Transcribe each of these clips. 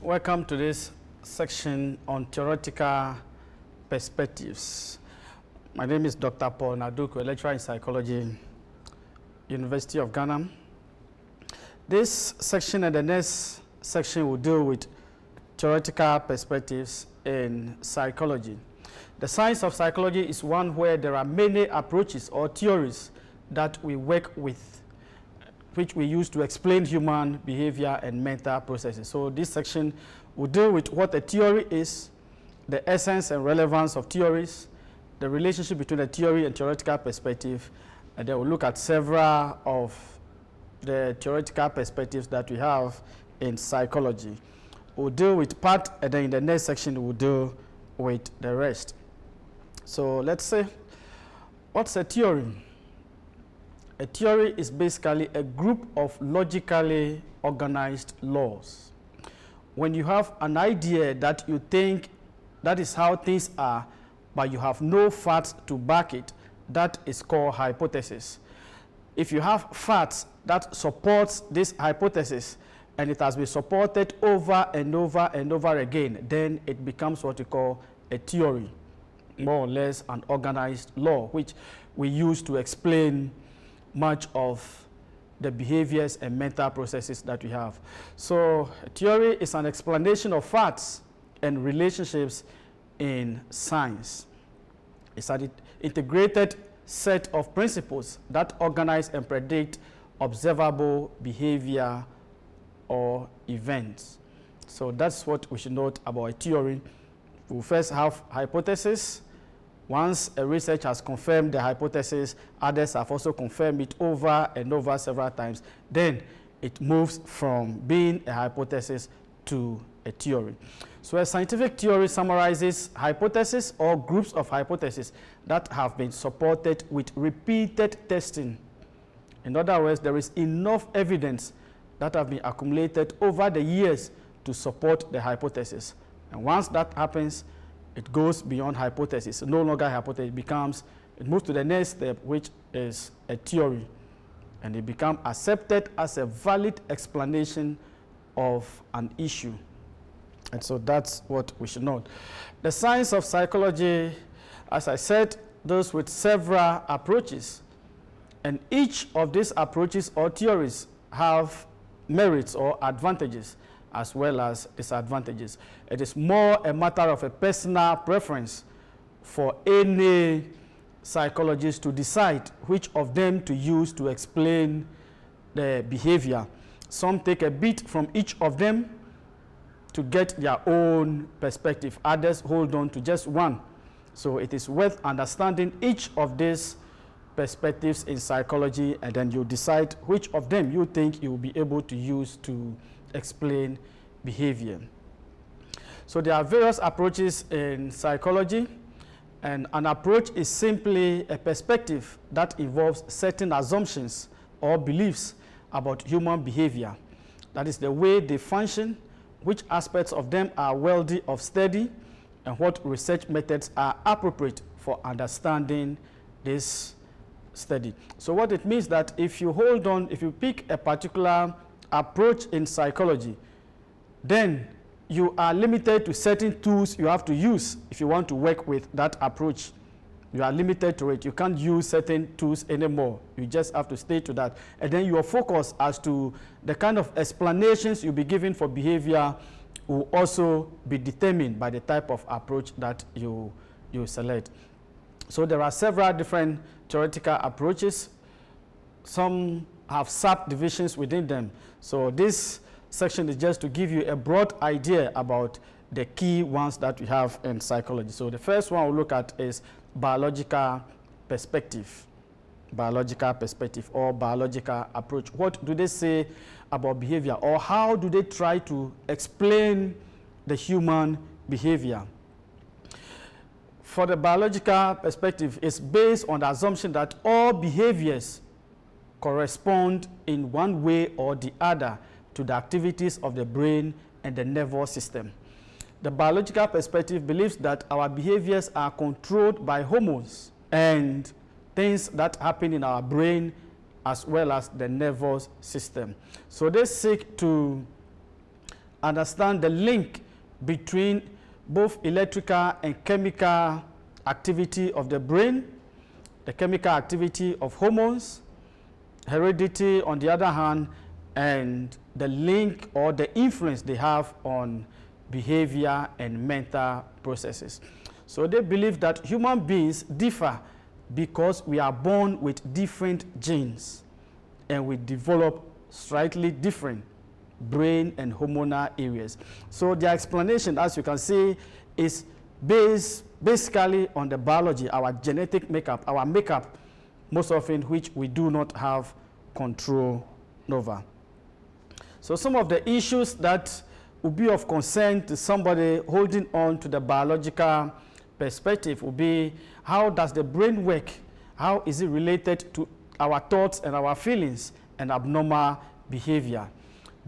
Welcome to this section on theoretical perspectives. My name is Dr. Paul Naduku, a lecturer in psychology, University of Ghana. This section and the next section will deal with theoretical perspectives in psychology. The science of psychology is one where there are many approaches or theories that we work with, which we use to explain human behavior and mental processes. So this section will deal with what a theory is, the essence and relevance of theories, the relationship between a theory and theoretical perspective, and then we'll look at several of the theoretical perspectives that we have in psychology. We'll deal with part, and then in the next section we'll deal with the rest. So let's say, what's a theory? A theory is basically a group of logically organized laws. When you have an idea that you think that is how things are, but you have no facts to back it, that is called hypothesis. If you have facts that supports this hypothesis, and it has been supported over and over and over again, then it becomes what you call a theory, more or less an organized law, which we use to explain much of the behaviors and mental processes that we have. So a theory is an explanation of facts and relationships in science. It's an integrated set of principles that organize and predict observable behavior or events. So that's what we should note about a theory. We first have hypothesis. Once a research has confirmed the hypothesis, others have also confirmed it over and over several times, then it moves from being a hypothesis to a theory. So a scientific theory summarizes hypotheses or groups of hypotheses that have been supported with repeated testing. In other words, there is enough evidence that have been accumulated over the years to support the hypothesis. And once that happens, it goes beyond hypothesis. No longer hypothesis, it moves to the next step, which is a theory. And it becomes accepted as a valid explanation of an issue. And so that's what we should note. The science of psychology, as I said, deals with several approaches. And each of these approaches or theories have merits or advantages as well as disadvantages. It is more a matter of a personal preference for any psychologist to decide which of them to use to explain the behavior. Some take a bit from each of them to get their own perspective. Others hold on to just one. So it is worth understanding each of these perspectives in psychology, and then you decide which of them you think you will be able to use to explain behavior. So there are various approaches in psychology, and an approach is simply a perspective that involves certain assumptions or beliefs about human behavior. That is the way they function, which aspects of them are worthy of study, and what research methods are appropriate for understanding this study. So what it means that if you pick a particular approach in psychology, then you are limited to certain tools you have to use if you want to work with that approach. You are limited to it. You can't use certain tools anymore. You just have to stay to that. And then your focus as to the kind of explanations you'll be given for behavior will also be determined by the type of approach that you select. So there are several different theoretical approaches. Some have subdivisions within them. So this section is just to give you a broad idea about the key ones that we have in psychology. So the first one we'll look at is biological perspective. Biological perspective or biological approach. What do they say about behavior, or how do they try to explain the human behavior? For the biological perspective, it's based on the assumption that all behaviors correspond in one way or the other to the activities of the brain and the nervous system. The biological perspective believes that our behaviors are controlled by hormones and things that happen in our brain as well as the nervous system. So they seek to understand the link between both electrical and chemical activity of the brain, the chemical activity of hormones, heredity on the other hand, and the link or the influence they have on behavior and mental processes. So they believe that human beings differ because we are born with different genes and we develop slightly different brain and hormonal areas. So their explanation, as you can see, is basically on the biology, our genetic makeup, our makeup, most often which we do not have control over. So some of the issues that would be of concern to somebody holding on to the biological perspective would be, how does the brain work? How is it related to our thoughts and our feelings and abnormal behavior?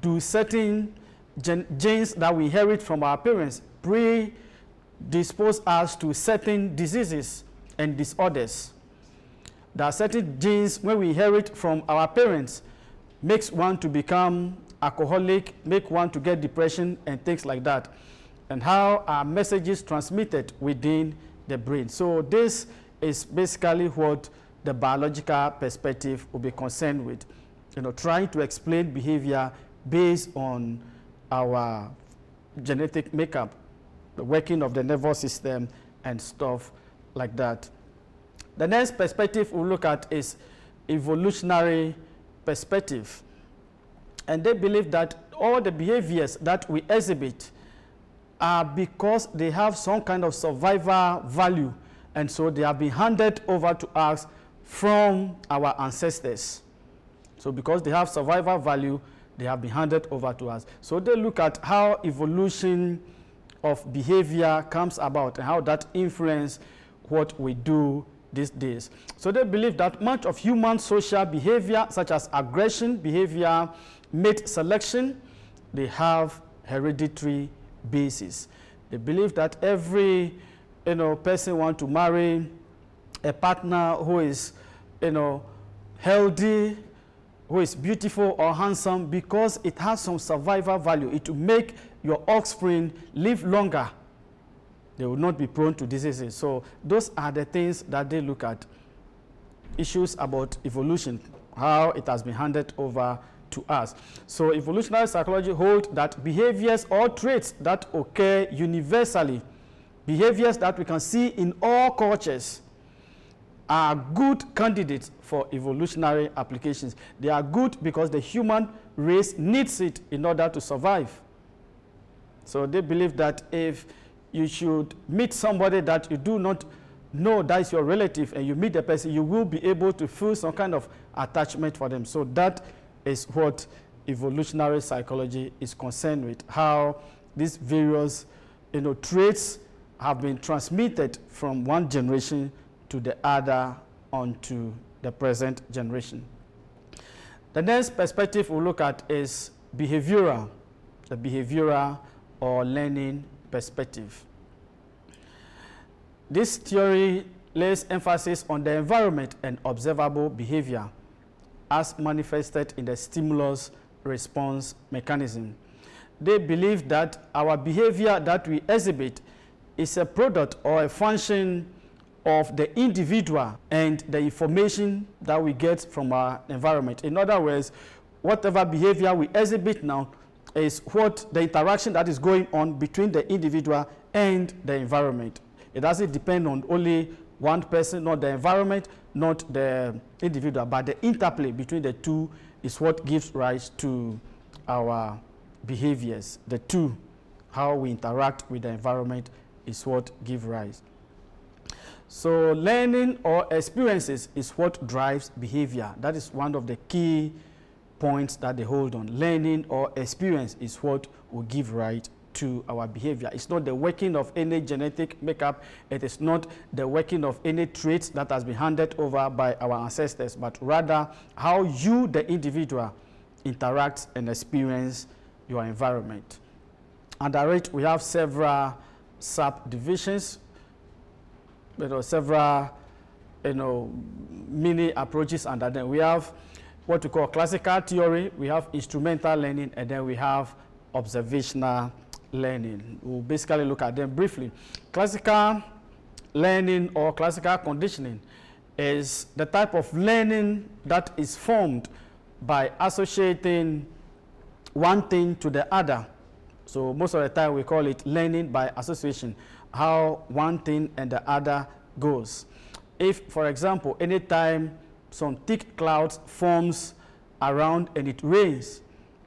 Do certain genes that we inherit from our parents predispose us to certain diseases and disorders? There are certain genes when we inherit from our parents makes one to become alcoholic, make one to get depression and things like that, and how are messages transmitted within the brain. So this is basically what the biological perspective will be concerned with, trying to explain behavior based on our genetic makeup, the working of the nervous system and stuff like that. The next perspective we'll look at is evolutionary perspective. And they believe that all the behaviors that we exhibit are because they have some kind of survival value, and so they have been handed over to us from our ancestors. So because they have survival value, they have been handed over to us. So they look at how evolution of behavior comes about and how that influences what we do these days. So they believe that much of human social behavior, such as aggression behavior, mate selection, they have hereditary basis. They believe that every person wants to marry a partner who is healthy, who is beautiful or handsome, because it has some survival value. It will make your offspring live longer. They will not be prone to diseases. So those are the things that they look at. Issues about evolution, how it has been handed over to us. So evolutionary psychology holds that behaviors or traits that occur universally, behaviors that we can see in all cultures, are good candidates for evolutionary applications. They are good because the human race needs it in order to survive. So they believe that if you should meet somebody that you do not know that is your relative, and you meet the person, you will be able to feel some kind of attachment for them. So that is what evolutionary psychology is concerned with, how these various traits have been transmitted from one generation to the other onto the present generation. The next perspective we'll look at is behavioral, the behavioral or learning perspective. This theory lays emphasis on the environment and observable behavior as manifested in the stimulus response mechanism. They believe that our behavior that we exhibit is a product or a function of the individual and the information that we get from our environment. In other words, whatever behavior we exhibit now is what the interaction that is going on between the individual and the environment. It doesn't depend on only one person, not the environment, not the individual, but the interplay between the two is what gives rise to our behaviors. The two, how we interact with the environment, is what gives rise. So learning or experiences is what drives behavior. That is one of the key points that they hold on. Learning or experience is what will give rise to our behavior. It's not the working of any genetic makeup. It is not the working of any traits that has been handed over by our ancestors, but rather how you, the individual, interact and experience your environment. Under it, we have several subdivisions, several mini approaches under them. We have what we call classical theory, we have instrumental learning, and then we have observational learning. We'll basically look at them briefly. Classical learning or classical conditioning is the type of learning that is formed by associating one thing to the other. So most of the time we call it learning by association, how one thing and the other goes. If, for example, anytime some thick clouds forms around and it rains,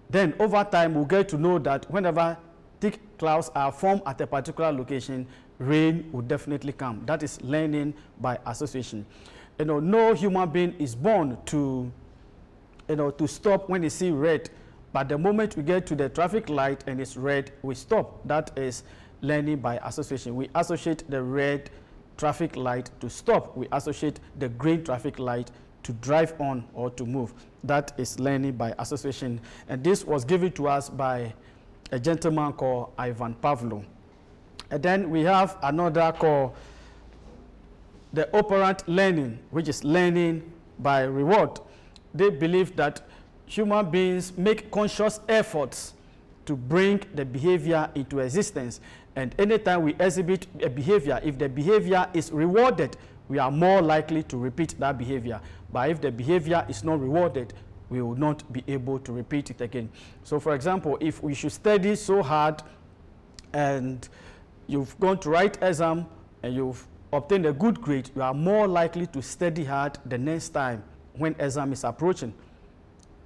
then over time we'll get to know that whenever thick clouds are formed at a particular location, rain will definitely come. That is learning by association. No human being is born to stop when they see red. But the moment we get to the traffic light and it's red, we stop. That is learning by association. We associate the red traffic light to stop. We associate the green traffic light to drive on or to move. That is learning by association. And this was given to us by a gentleman called Ivan Pavlov. And then we have another called the Operant Learning, which is learning by reward. They believe that human beings make conscious efforts to bring the behavior into existence. And anytime we exhibit a behavior, if the behavior is rewarded, we are more likely to repeat that behavior. But if the behavior is not rewarded, we will not be able to repeat it again. So for example, if we should study so hard and you've gone to write exam and you've obtained a good grade, you are more likely to study hard the next time when exam is approaching.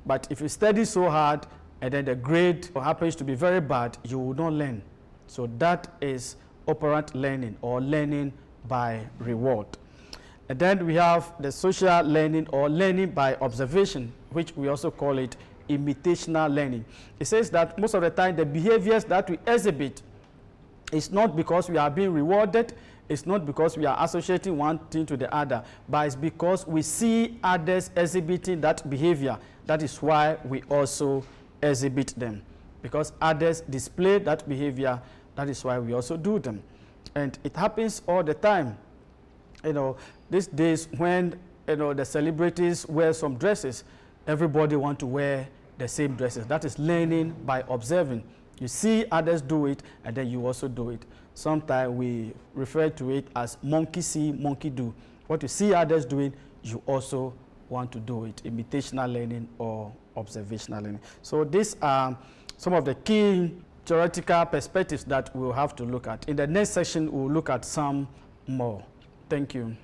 But if you study so hard and then the grade happens to be very bad, you will not learn. So that is operant learning or learning by reward. And then we have the social learning or learning by observation, which we also call it imitational learning. It says that most of the time the behaviors that we exhibit is not because we are being rewarded, it's not because we are associating one thing to the other, but it's because we see others exhibiting that behavior. That is why we also exhibit them. Because others display that behavior, that is why we also do them. And it happens all the time. These days when the celebrities wear some dresses, everybody wants to wear the same dresses. That is learning by observing. You see others do it, and then you also do it. Sometimes we refer to it as monkey see, monkey do. What you see others doing, you also want to do it. Imitational learning or observational learning. So these are some of the key theoretical perspectives that we'll have to look at. In the next section, we'll look at some more. Thank you.